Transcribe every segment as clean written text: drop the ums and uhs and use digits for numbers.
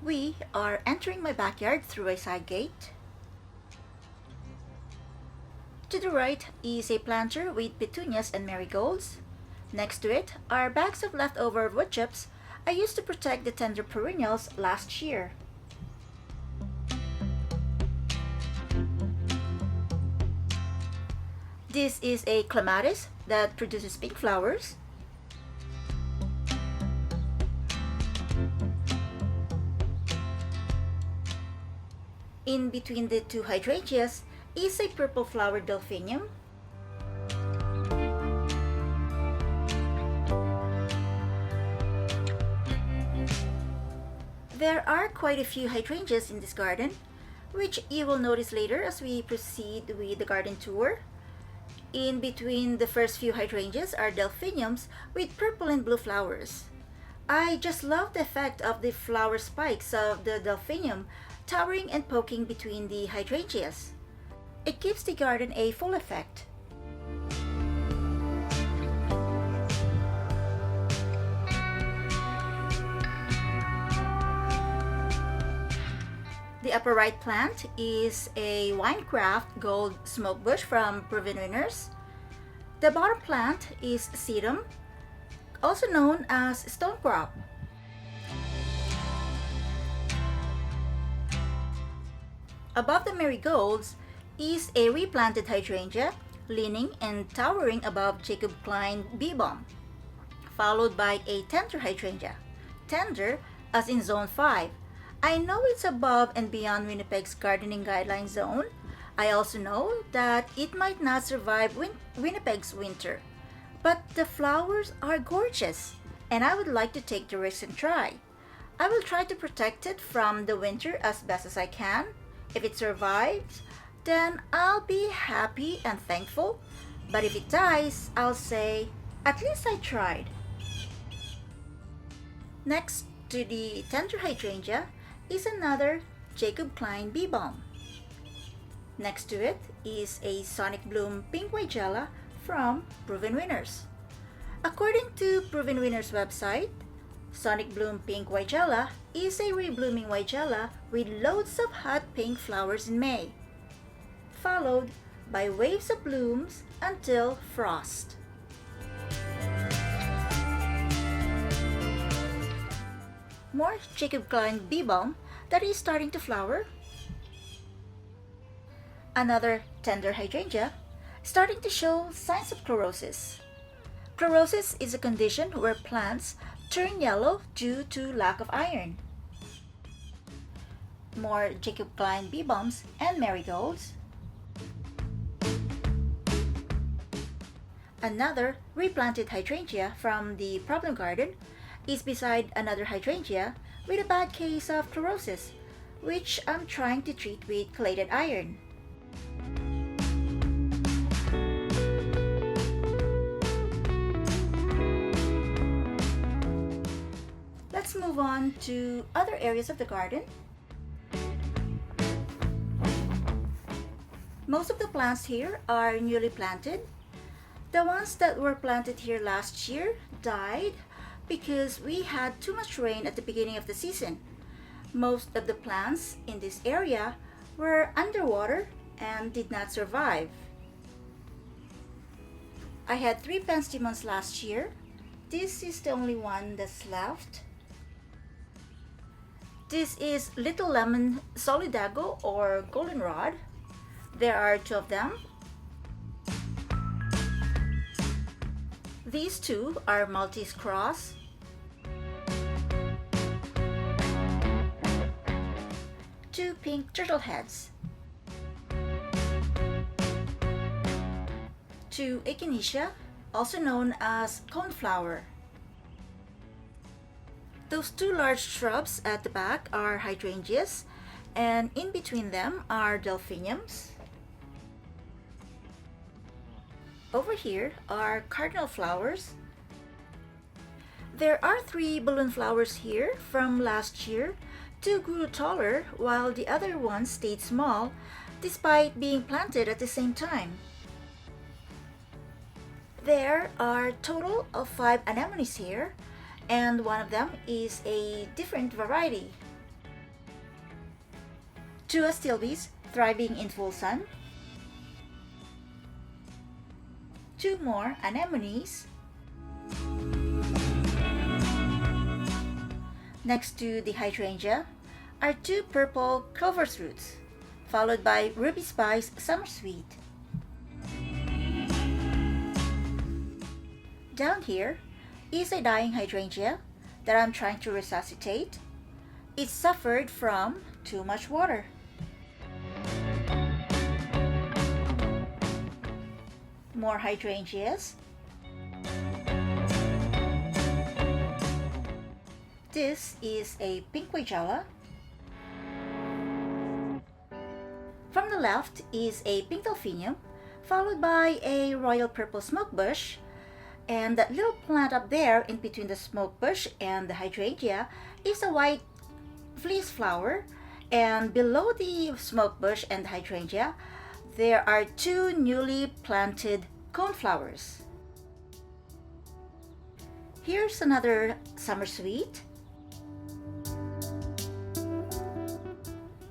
We are entering my backyard through a side gate. To the right is a planter with petunias and marigolds. Next to it are bags of leftover wood chips I used to protect the tender perennials last year. This is a clematis that produces pink flowers. In between the two hydrangeas is a purple flowered delphinium. There are quite a few hydrangeas in this garden, which you will notice later as we proceed with the garden tour. In between the first few hydrangeas are delphiniums with purple and blue flowers. I just love the effect of the flower spikes of the delphinium towering and poking between the hydrangeas. It gives the garden a full effect. The upper right plant is a Winecraft Gold Smoke Bush from Proven Winners. The bottom plant is Sedum, also known as Stonecrop. Above the marigolds is a replanted hydrangea, leaning and towering above Jacob Klein bee balm, followed by a tender hydrangea, tender as in Zone 5. I know it's above and beyond Winnipeg's gardening guideline zone. I also know that it might not survive Winnipeg's winter, but the flowers are gorgeous, and I would like to take the risk and try. I will try to protect it from the winter as best as I can. If it survives, then I'll be happy and thankful. But if it dies, I'll say, at least I tried. Next to the tender hydrangea is another Jacob Klein bee balm. Next to it is a Sonic Bloom Pink Weigela from Proven Winners. According to Proven Winners website, Sonic Bloom Pink Weigela is a reblooming weigela with loads of hot pink flowers in May, followed by waves of blooms until frost. More Jacob Klein bee balm that is starting to flower. Another tender hydrangea starting to show signs of chlorosis. Chlorosis is a condition where plants turn yellow due to lack of iron. More Jacob Klein bee balms and marigolds. Another replanted hydrangea from the problem garden is beside another hydrangea with a bad case of chlorosis, which I'm trying to treat with chelated iron. Let's move on to other areas of the garden. Most of the plants here are newly planted. The ones that were planted here last year died because we had too much rain at the beginning of the season. Most of the plants in this area were underwater and did not survive. I had 3 penstemons last year. This is the only one that's left. This is Little Lemon Solidago or Goldenrod. There are 2 of them. These 2 are Maltese Cross. Two pink turtle heads. 2 echinacea, also known as coneflower. Those 2 large shrubs at the back are hydrangeas, and in between them are delphiniums. Over here are cardinal flowers. There are 3 balloon flowers here from last year. 2 grew taller while the other ones stayed small despite being planted at the same time. There are a total of 5 anemones here, and one of them is a different variety. 2 astilbes thriving in full sun, 2 more anemones. Next to the hydrangea are 2 purple clover roots, followed by ruby spice summer sweet. Down here is a dying hydrangea that I'm trying to resuscitate. It suffered from too much water. More hydrangeas. This is a pink Weigelia. From the left is a pink delphinium, followed by a royal purple smoke bush, and that little plant up there in between the smoke bush and the hydrangea is a white fleece flower, and below the smoke bush and the hydrangea there are 2 newly planted coneflowers. Here's another summer sweet.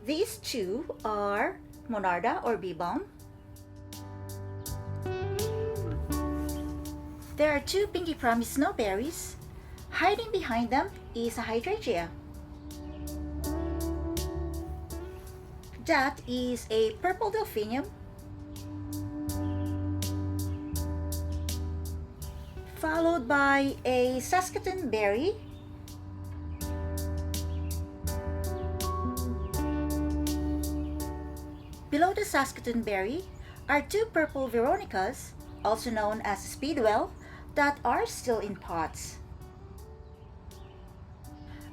These 2 are monarda or bee balm. There are 2 pinky promise snowberries. Hiding behind them is a hydrangea. That is a purple delphinium, followed by a Saskatoon berry, below the Saskatoon berry are 2 purple veronicas, also known as speedwell, that are still in pots.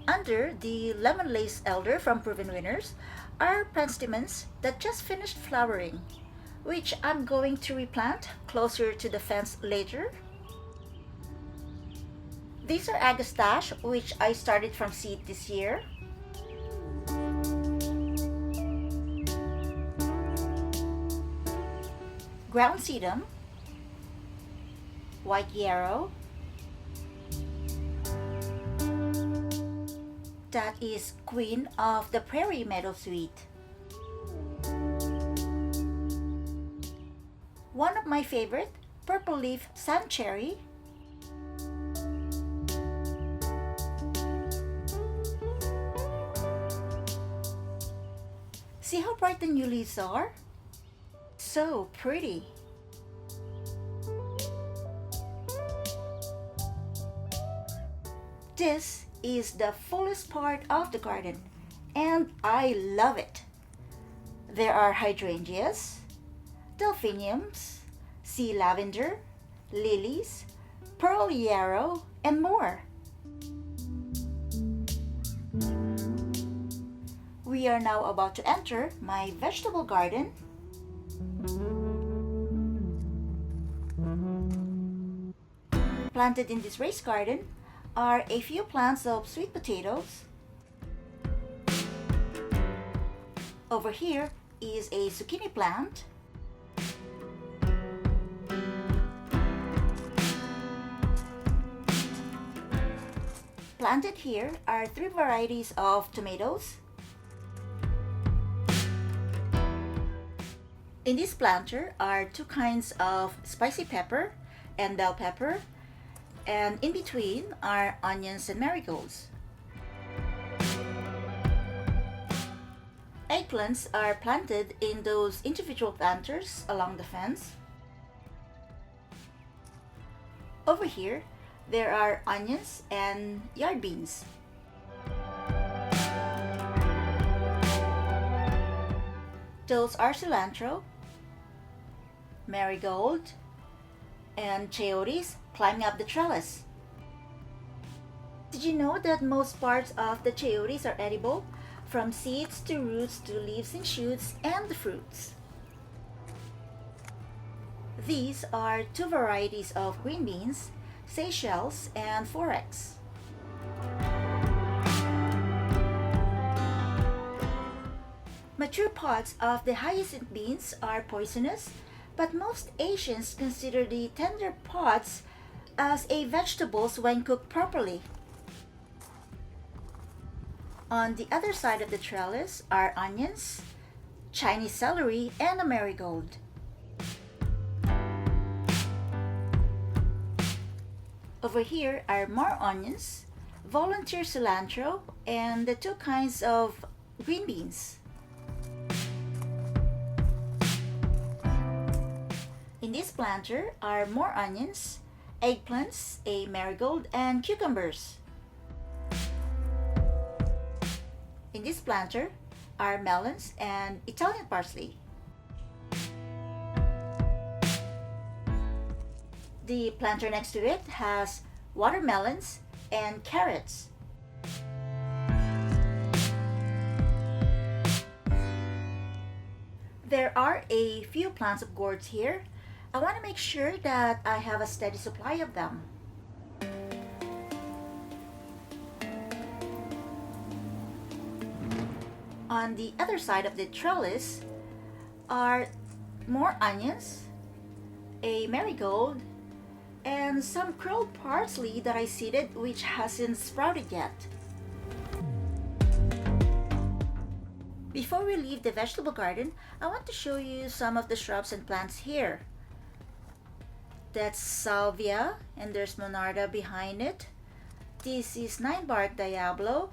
Under the lemon lace elder from Proven Winners are plant stamens that just finished flowering, which I'm going to replant closer to the fence later. These are agastache, which I started from seed this year. Ground sedum, white yarrow, that is queen of the prairie meadowsweet. One of my favorite, purple leaf sand cherry. See how bright the new leaves are? So pretty. This is the fullest part of the garden, and I love it. There are hydrangeas, delphiniums, sea lavender, lilies, pearl yarrow, and more. We are now about to enter my vegetable garden. Planted in this raised garden are a few plants of sweet potatoes. Over here is a zucchini plant. Planted here are 3 varieties of tomatoes. In this planter are 2 kinds of spicy pepper and bell pepper, and in between are onions and marigolds. Eggplants are planted in those individual planters along the fence. Over here, there are onions and yard beans. Those are cilantro, marigold, and chayotes climbing up the trellis. Did you know that most parts of the chayotes are edible, from seeds to roots to leaves and shoots and the fruits? These are 2 varieties of green beans, Seychelles and Forex. Mature pods of the hyacinth beans are poisonous, but most Asians consider the tender pods as a vegetables when cooked properly. On the other side of the trellis are onions, Chinese celery, and a marigold. Over here are more onions, volunteer cilantro, and the two kinds of green beans. In this planter are more onions, eggplants, a marigold, and cucumbers. In this planter are melons and Italian parsley. The planter next to it has watermelons and carrots. There are a few plants of gourds here. I want to make sure that I have a steady supply of them. On the other side of the trellis are more onions, a marigold, and some curled parsley that I seeded which hasn't sprouted yet. Before we leave the vegetable garden, I want to show you some of the shrubs and plants here. That's salvia, and there's monarda behind it. This is 9-bark diablo.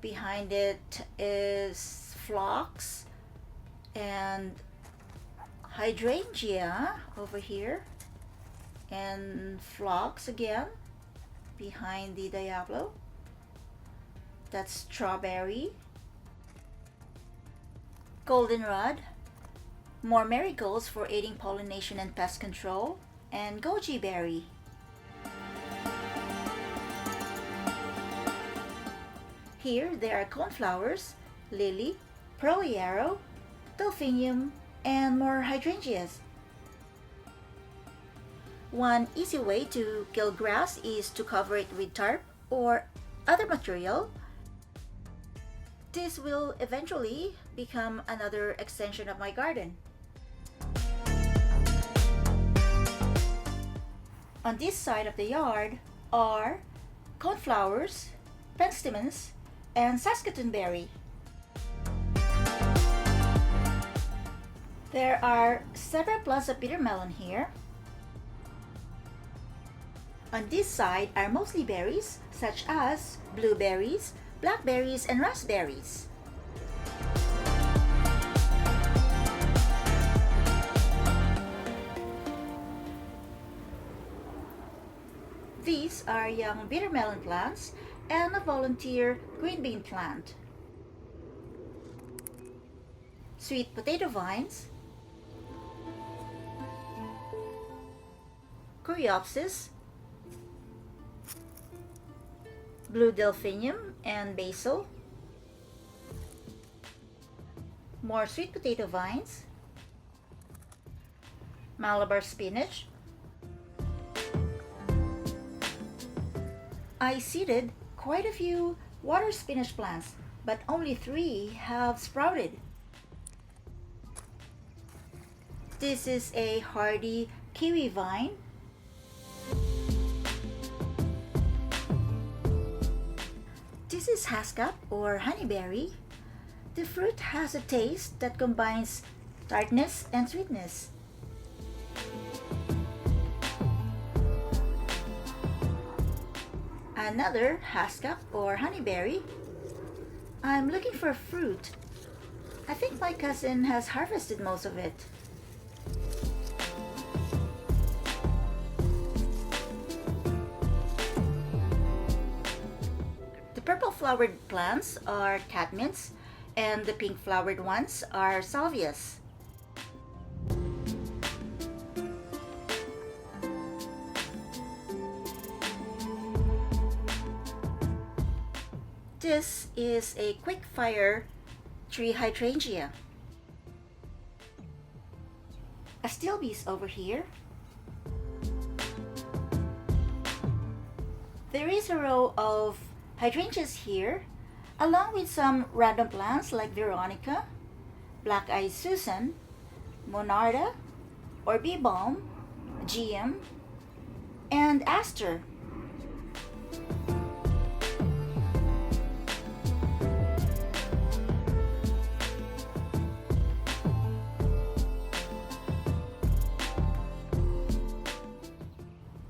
Behind it is phlox and hydrangea over here, and phlox again behind the diablo. That's strawberry, goldenrod, more marigolds for aiding pollination and pest control, and goji berry. Here there are coneflowers, lily, pearl yarrow, delphinium, and more hydrangeas. One easy way to kill grass is to cover it with tarp or other material. This will eventually become another extension of my garden. On this side of the yard are coneflowers, penstemons, and Saskatoon berry. There are several plants of bitter melon here. On this side are mostly berries such as blueberries, blackberries, and raspberries. These are young bitter melon plants and a volunteer green bean plant. Sweet potato vines, coreopsis, blue delphinium and basil, more sweet potato vines, Malabar spinach. I seeded quite a few water spinach plants, but only 3 have sprouted. This is a hardy kiwi vine. This is haskap or honeyberry. The fruit has a taste that combines tartness and sweetness. Another haskap or honeyberry. I'm looking for fruit. I think my cousin has harvested most of it. The purple flowered plants are catmints, and the pink flowered ones are salvias. This is a quick fire tree hydrangea. Astilbes over here. There is a row of hydrangeas here, along with some random plants like Veronica, Black-Eyed Susan, Monarda, or bee balm, geum, and aster.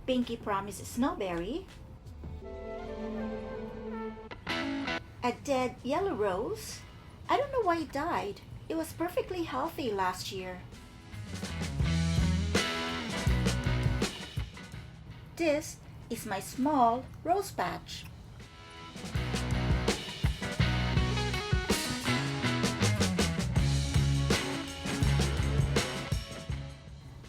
Pinky Promise Snowberry, a dead yellow rose. I don't know why it died. It was perfectly healthy last year. This is my small rose patch.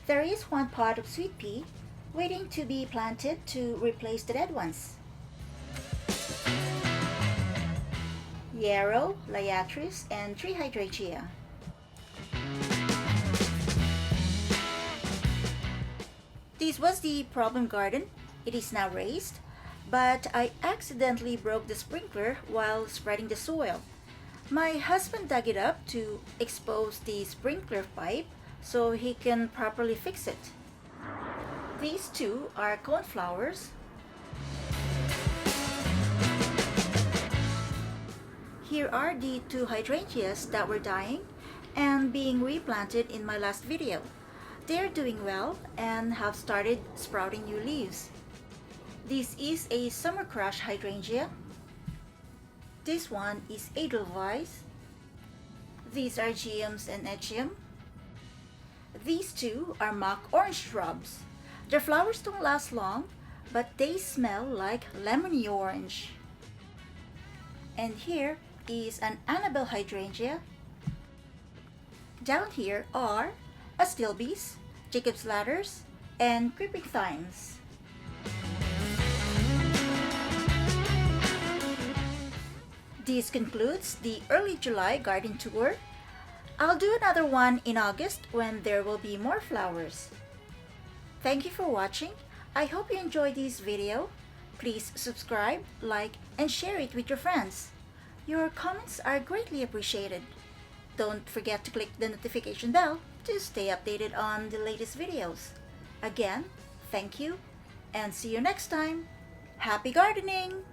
There is one pot of sweet pea waiting to be planted to replace the dead ones. Yarrow, liatris, and 3 hydrangea. This was the problem garden. It is now raised, but I accidentally broke the sprinkler while spreading the soil. My husband dug it up to expose the sprinkler pipe so he can properly fix it. These two are coneflowers. Here are the 2 hydrangeas that were dying and being replanted in my last video. They are doing well and have started sprouting new leaves. This is a summer crush hydrangea. This one is edelweiss. These are geums and echium. These two are mock orange shrubs. Their flowers don't last long, but they smell like lemony orange. And here is an Annabelle hydrangea. Down here are astilbes, Jacob's ladders, and creeping thymes. This concludes the early July garden tour. I'll do another one in August when there will be more flowers. Thank you for watching. I hope you enjoyed this video. Please subscribe, like, and share it with your friends. Your comments are greatly appreciated. Don't forget to click the notification bell to stay updated on the latest videos. Again, thank you, and see you next time. Happy gardening!